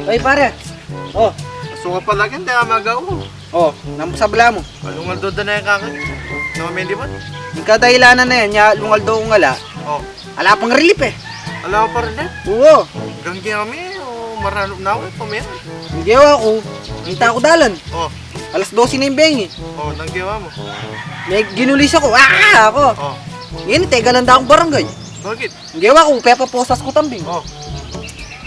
Ay pare. Oh, Suka pala kin, di amagaw mo. oh, namusabla mo. Alungal doon na yung kakag. Namamindi ba? Yung kadahilanan na yan, ya lungal daw ng ala. Oh. Ala pang relief eh. Alam ko pa rin eh. Oo. Ganggi kami, o maranop na ako eh, pamira. Hindi ako. Hinta ako dalan. Oh, Alas 12 na yung bengi. oh, nanggiwa mo. May ginulis ako. Ah! Ako. Oh, Yan, tega lang akong barangay. bakit? Hindi ako, pepa postas ko tambing. Oh,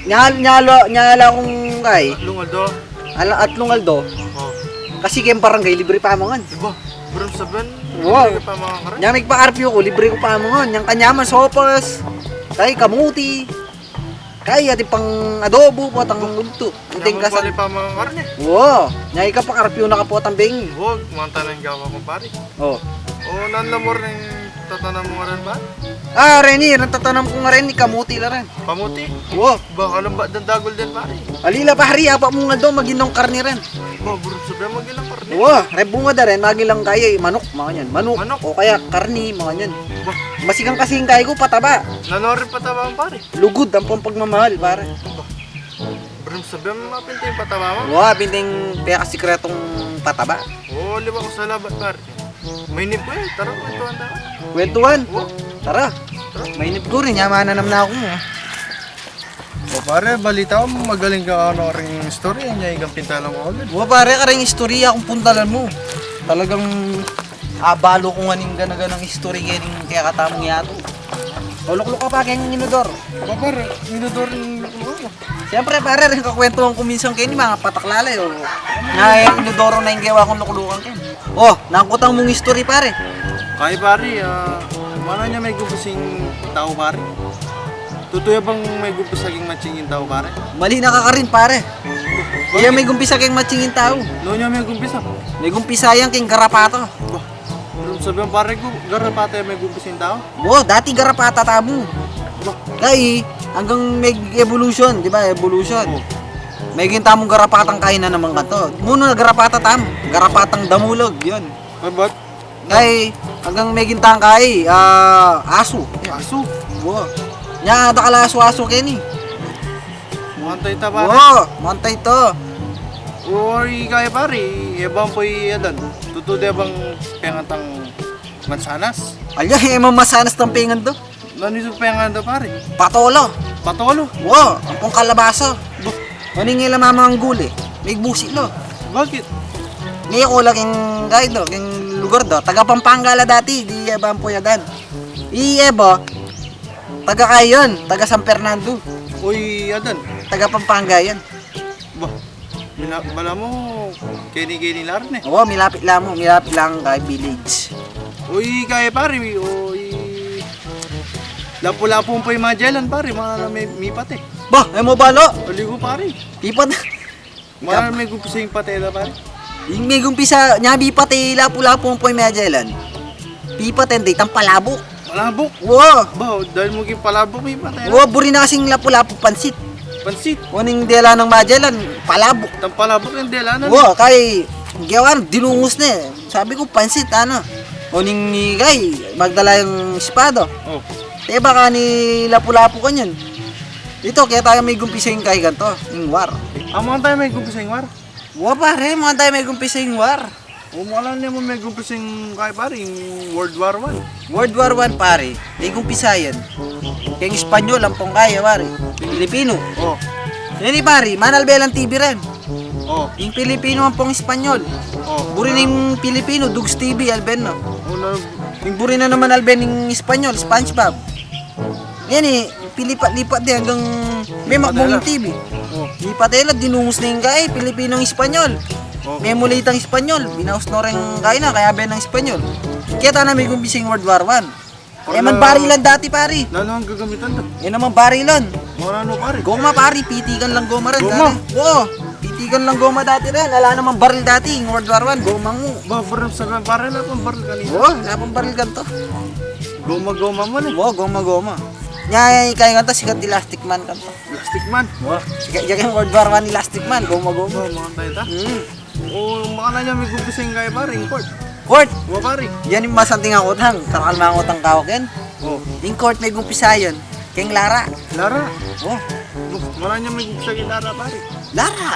Nyala akong kay. lungal do. At lungal do. Oh, Kasi kayong barangay, libre pa amangan. diba? Bro, sabihan, Wow. hindi ka pa mga karan. Nya may pa-RPO ko, libre ko pa amangan. Yang kanyaman, sopas. Kay kamuti. Kay ati pang adobo po, tang ulto. Anting Naman kasal. pala pa mga karan eh. Wow. Nya ika pa RPO na kapot ang bengi. Huwag, mga tanang gawa ko pare. Oh. O, nanlamor ng tatanam mo nga rin ba? Ah, Reni, natatanam ko nga rin, ni kamuti la rin. Pamuti? Wow. Ba, alam ba, dandagol din pare? Alila pa hari, apa mo nga daw, maginong karni rin. Ba, bro, sabihan magilang karne. Wow, rebunga da rin, magilang kaya, manok, mga yan. Manok, Manok. o kaya karni, mga yan. Ba, Masigang kasing kaya ko, pataba. nanorin pa tabang pare. Lugod ang pagmamahal, pare. Bro, sabihan mapinta yung pataba mo. Wow, binding peka sikretong pataba. Oo, liba ko sa labat pare. May nip ko eh, tara ko ito anda. Kwentuhan. Oo, Tara. Mainip ko rin, yamananam na ako. o pare, balita ko magaling ka ano ring story, niya igang pintalan mo agad. Wow, pare, karing istorya akong puntalan mo. Talagang abalo ko nga ning ganaganang istorya kaya katamong yato. Ulok-lok ka pa kayong inodor. Ba pare, minodor yung lukulo. Siyempre, pare, rin kakwentuhan ko minsan kayo ni mga pataklalay. O, nga yung inodoro na yung gawa kong lukulukan kayo. Oh, nakutang mong history, pare. Kaya pare, mana niya may gupusing tao pare? Tutuya bang may gupusaging matchingin tao pare? Mali na ka rin, pare. Iya may gumpisa kayong matchingin tao. No niya may gumpisa. May gumpisa yan kayong garapato. Ba, sabi ang pare ko, garapata may gupusing tao? Wow, dati garapata tamo. Kaya, hanggang may evolution, di ba? Evolution. Oo. May ginta mong garapatang kainan naman ka to. Muna garapata tam, garapatang damulog, yun. Ay ba't? Kay, hanggang may gintang kay, aso. Aso. Wow. Nya, ada kala aso-aso kini. Mantay ta pare. Wow, mantay to. Ori kaya pare, ebang po yadan. Tutude bang pengatang mansanas? Alya, mamasanas ng pingan to. Naniso pengan to pare? Patolo. Patolo. Wow, ang pong kalabasa. Maningila mamang guli. May busi lo. Bakit? Ngayon ko lang yung guide do, yung lugar do. Taga Pampanga la dati, di ebang po yadan. Iebo, taga kayon, taga San Fernando. Uy, yadan. Taga Pampanga yan. Ba, bala mo, kini-kini laran eh. Oo, milapit lang kay village. Uy, kaya pare, uy. Lapu-lapu pa yung mga jalan pare, mga may pate. Bah, ay mo balo. Aligo pare. Pipat. Mga may gupusing patela pare. Yung may gumpisa, nyabi pati lapu-lapu po yung medyalan. Pipat hindi, tang palabok. Palabok. Wow. Ba, dahil mo palabok may patela. Wow, buri na kasing lapu-lapu pansit. Pansit. Kuning dela ng medyalan, palabok. Tang palabok yung delanan. Wow, kay gawan, dinungos na eh. Sabi ko, pansit, ano. Kuning ni Gay, magdala yung espado. Oh. Diba ka ni lapu-lapu kanyan. Dito, kaya tayo may gumpisa yung kay ganito, yung war. Mga tayo may gupusing war. Wow, pare, mga tayo may gumpisa yung war. O mga niya mo may gupusing kaya pare, yung World War I. World War I, pare, may gumpisa yan. Kaya Espanyol, ang pong kaya, pare. Pilipino. Oh. Yan ni pare, Manalbelang TV rin. Oh. Yung Pilipino ang pong Espanyol. Oh. Buri na yung Pilipino, Dugs TV, Alben, no? Una, Yung buri na naman Alben yung Espanyol, SpongeBob. Yan eh, pilipat-lipat din hanggang may makbong TV. oh. Lipat dinungos na yung kaya, Pilipinong Espanyol. Oh. May mulitang Espanyol, binaus no rin kaya na, kaya ben ng Espanyol. Kaya ta na may gumbising World War I. Eh man barilan dati pare. Lalo ang gagamitan to. Yan naman barilan. Mga ano pare. Goma pare, pitigan lang goma rin. Goma? Dati. Oo, pitigan lang goma dati rin. Wala naman baril dati, yung World War I, goma mo. Ba, bro, sabi pare na pang baril kanina. Oo, wala pang baril ganito. Goma-goma mo na. Oo, goma. Yan, kaya kanta, sikat di Elastic Man kanto. Plastic man. Sikat yung World War I, Elastic Man, goma. Oh, mga tayo ta. O, mga na niya may gupusing kaya pare, yung court. Court, Wa pare. yan yung masanting ang utang. Karakal mga utang kawak yan. Oh. Yung court may gumpisa yun. Keng Lara. Lara. Oh, Mana niya may gusto sa Lara pare. Lara.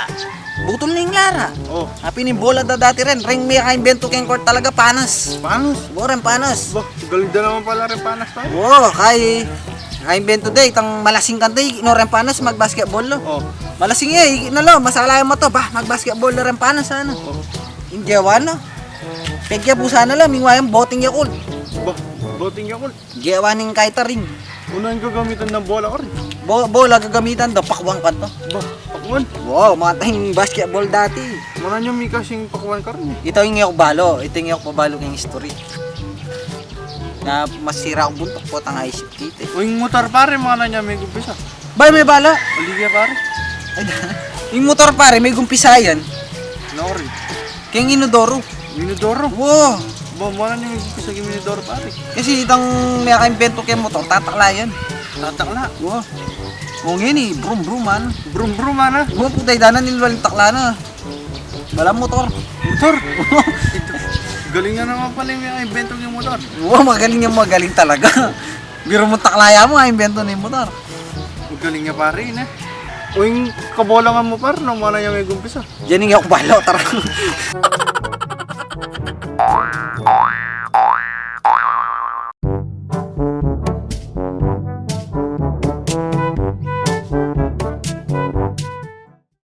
Butol na yung Lara. Oh, Happy ni bola da dati rin. Ring may ka-invento keng court talaga panas. panos? Oo rin panas. Bah, galing na naman pala rin panas pare. Oo, kay ka-invento day. Itang malasing kantay. No rin panas mag-basketball lo. Oh, Malasing eh. Nalo, masalayan mo to. Bah, mag-basketball na rin panas ano. oh. Hindi no. Pegya po sana lang. Mingwayang boting yakul. Bah, boting yakul. Giyawaning kaita ring. Unang gagamitan ng bola ko rin. Bola gagamitan daw. Pakwang ka to. Bah, pakuan. Wow, mga tayong basketball dati. Mana niya may kasing pakuan ka rin eh. Ito yung iyok balo. Ito yung iyok pabalo ng history. Na masira ang buntok po tang isip dito. O yung motor pare, mana niya may gumpisa. Bay, may bala. Olivia pare. Yung motor pare, may gumpisa yan. Ano rin? Kaya inodoro. Minodoro. Wow. Bah, mana niya may gumpisa yung Minodoro pare. Kasi itang may ka-invento kaya motor, tatakla yan. Tatakla. Wow. Kung yun eh, brum brum man. Brum brum mana? Wow, putay danan nilwaling takla na. Balang motor. Motor. Galing nga naman pala yung invento yung motor. Wow, magaling talaga. Biro mo taklaya mo, invento na yung motor. Galing nga pare yun eh. O yung kabolangan mo par, nung mana niya may gumpisa. Diyan yung iyok balo, tara.